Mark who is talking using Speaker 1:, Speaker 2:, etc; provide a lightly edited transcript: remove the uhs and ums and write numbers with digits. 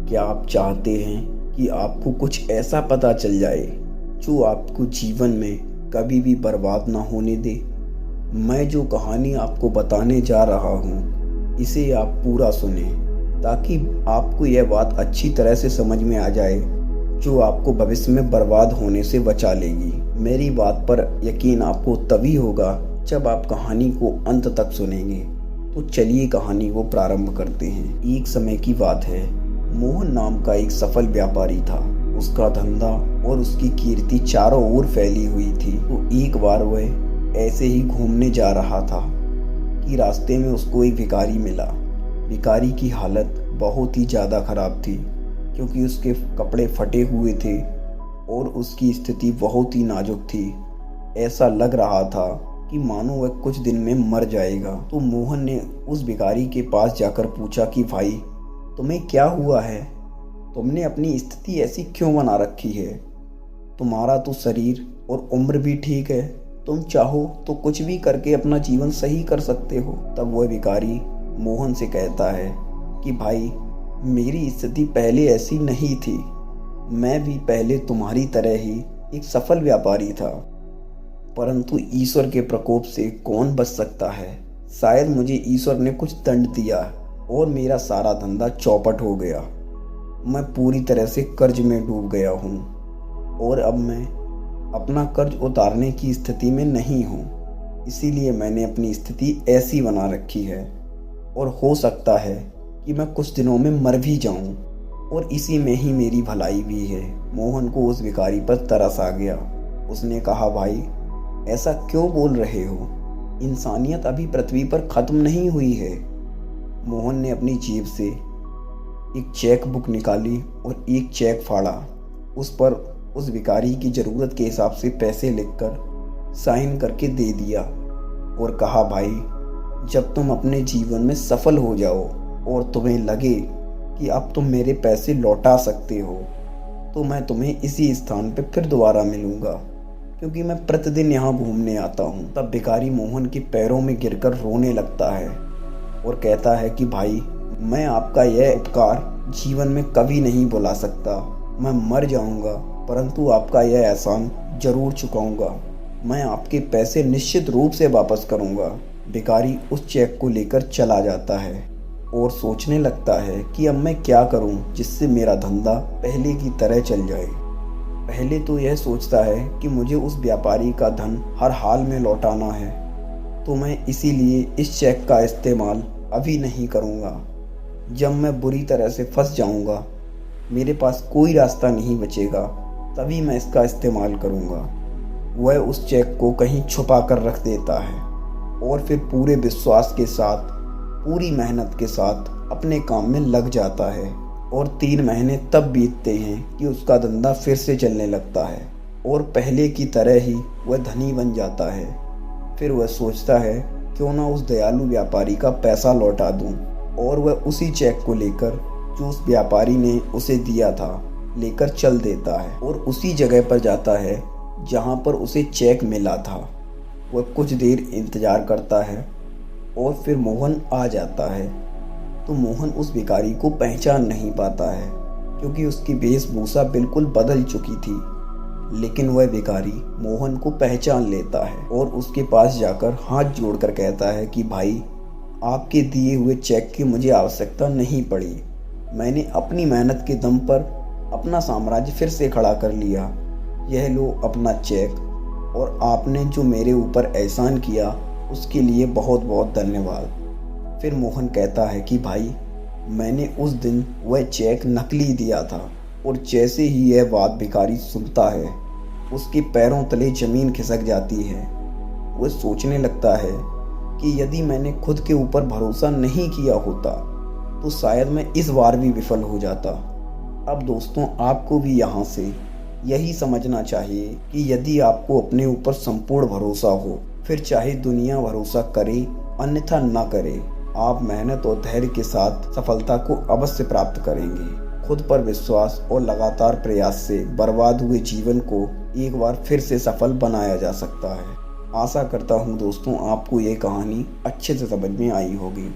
Speaker 1: क्या आप चाहते हैं कि आपको कुछ ऐसा पता चल जाए जो आपको जीवन में कभी भी बर्बाद ना होने दे? मैं जो कहानी आपको बताने जा रहा हूँ, इसे आप पूरा सुने ताकि आपको यह बात अच्छी तरह से समझ में आ जाए जो आपको भविष्य में बर्बाद होने से बचा लेगी। मेरी बात पर यकीन आपको तभी होगा जब आप कहानी को अंत तक सुनेंगे। तो चलिए कहानी को प्रारंभ करते हैं। एक समय की बात है, मोहन नाम का एक सफल व्यापारी था। उसका धंधा और उसकी कीर्ति चारों ओर फैली हुई थी। तो एक बार वह ऐसे ही घूमने जा रहा था कि रास्ते में उसको एक भिखारी मिला। भिखारी की हालत बहुत ही ज़्यादा खराब थी क्योंकि उसके कपड़े फटे हुए थे और उसकी स्थिति बहुत ही नाजुक थी। ऐसा लग रहा था कि मानो वह कुछ दिन में मर जाएगा। तो मोहन ने उस भिखारी के पास जाकर पूछा कि भाई, तुम्हें क्या हुआ है? तुमने अपनी स्थिति ऐसी क्यों बना रखी है? तुम्हारा तो शरीर और उम्र भी ठीक है, तुम चाहो तो कुछ भी करके अपना जीवन सही कर सकते हो। तब वह भिखारी मोहन से कहता है कि भाई, मेरी स्थिति पहले ऐसी नहीं थी। मैं भी पहले तुम्हारी तरह ही एक सफल व्यापारी था, परंतु ईश्वर के प्रकोप से कौन बच सकता है? शायद मुझे ईश्वर ने कुछ दंड दिया और मेरा सारा धंधा चौपट हो गया। मैं पूरी तरह से कर्ज में डूब गया हूँ और अब मैं अपना कर्ज उतारने की स्थिति में नहीं हूँ। इसीलिए मैंने अपनी स्थिति ऐसी बना रखी है और हो सकता है कि मैं कुछ दिनों में मर भी जाऊँ और इसी में ही मेरी भलाई भी है। मोहन को उस भिखारी पर तरस आ गया। उसने कहा, भाई, ऐसा क्यों बोल रहे हो? इंसानियत अभी पृथ्वी पर खत्म नहीं हुई है। मोहन ने अपनी जेब से एक चेक बुक निकाली और एक चेक फाड़ा। उस पर उस भिखारी की ज़रूरत के हिसाब से पैसे लिखकर साइन करके दे दिया और कहा, भाई, जब तुम अपने जीवन में सफल हो जाओ और तुम्हें लगे कि अब तुम मेरे पैसे लौटा सकते हो तो मैं तुम्हें इसी स्थान पर फिर दोबारा मिलूँगा, क्योंकि मैं प्रतिदिन यहाँ घूमने आता हूँ। तब भिखारी मोहन के पैरों में गिरकर रोने लगता है और कहता है कि भाई, मैं आपका यह उपकार जीवन में कभी नहीं भुला सकता। मैं मर जाऊंगा परंतु आपका यह एहसान जरूर चुकाऊंगा। मैं आपके पैसे निश्चित रूप से वापस करूंगा। भिखारी उस चेक को लेकर चला जाता है और सोचने लगता है कि अब मैं क्या करूं जिससे मेरा धंधा पहले की तरह चल जाए। पहले तो यह सोचता है कि मुझे उस व्यापारी का धन हर हाल में लौटाना है, तो मैं इसीलिए इस चेक का इस्तेमाल अभी नहीं करूँगा। जब मैं बुरी तरह से फंस जाऊँगा, मेरे पास कोई रास्ता नहीं बचेगा, तभी मैं इसका इस्तेमाल करूँगा। वह उस चेक को कहीं छुपा कर रख देता है और फिर पूरे विश्वास के साथ, पूरी मेहनत के साथ अपने काम में लग जाता है। और 3 महीने तब बीतते हैं कि उसका धंधा फिर से चलने लगता है और पहले की तरह ही वह धनी बन जाता है। फिर वह सोचता है, क्यों ना उस दयालु व्यापारी का पैसा लौटा दूं, और वह उसी चेक को लेकर जो उस व्यापारी ने उसे दिया था लेकर चल देता है और उसी जगह पर जाता है जहां पर उसे चेक मिला था। वह कुछ देर इंतजार करता है और फिर मोहन आ जाता है। तो मोहन उस भिखारी को पहचान नहीं पाता है क्योंकि उसकी वेशभूषा बिल्कुल बदल चुकी थी। लेकिन वह भिखारी मोहन को पहचान लेता है और उसके पास जाकर हाथ जोड़कर कहता है कि भाई, आपके दिए हुए चेक की मुझे आवश्यकता नहीं पड़ी। मैंने अपनी मेहनत के दम पर अपना साम्राज्य फिर से खड़ा कर लिया। यह लो अपना चेक, और आपने जो मेरे ऊपर एहसान किया उसके लिए बहुत बहुत धन्यवाद। फिर मोहन कहता है कि भाई, मैंने उस दिन वह चेक नकली दिया था। और जैसे ही यह बात भिखारी सुनता है, उसके पैरों तले जमीन खिसक जाती है। वह सोचने लगता है कि यदि मैंने खुद के ऊपर भरोसा नहीं किया होता तो शायद मैं इस बार भी विफल हो जाता। अब दोस्तों, आपको भी यहाँ से यही समझना चाहिए कि यदि आपको अपने ऊपर संपूर्ण भरोसा हो, फिर चाहे दुनिया भरोसा करे अन्यथा ना करे, आप मेहनत और धैर्य के साथ सफलता को अवश्य प्राप्त करेंगे। खुद पर विश्वास और लगातार प्रयास से बर्बाद हुए जीवन को एक बार फिर से सफल बनाया जा सकता है। आशा करता हूँ दोस्तों, आपको ये कहानी अच्छे से समझ में आई होगी।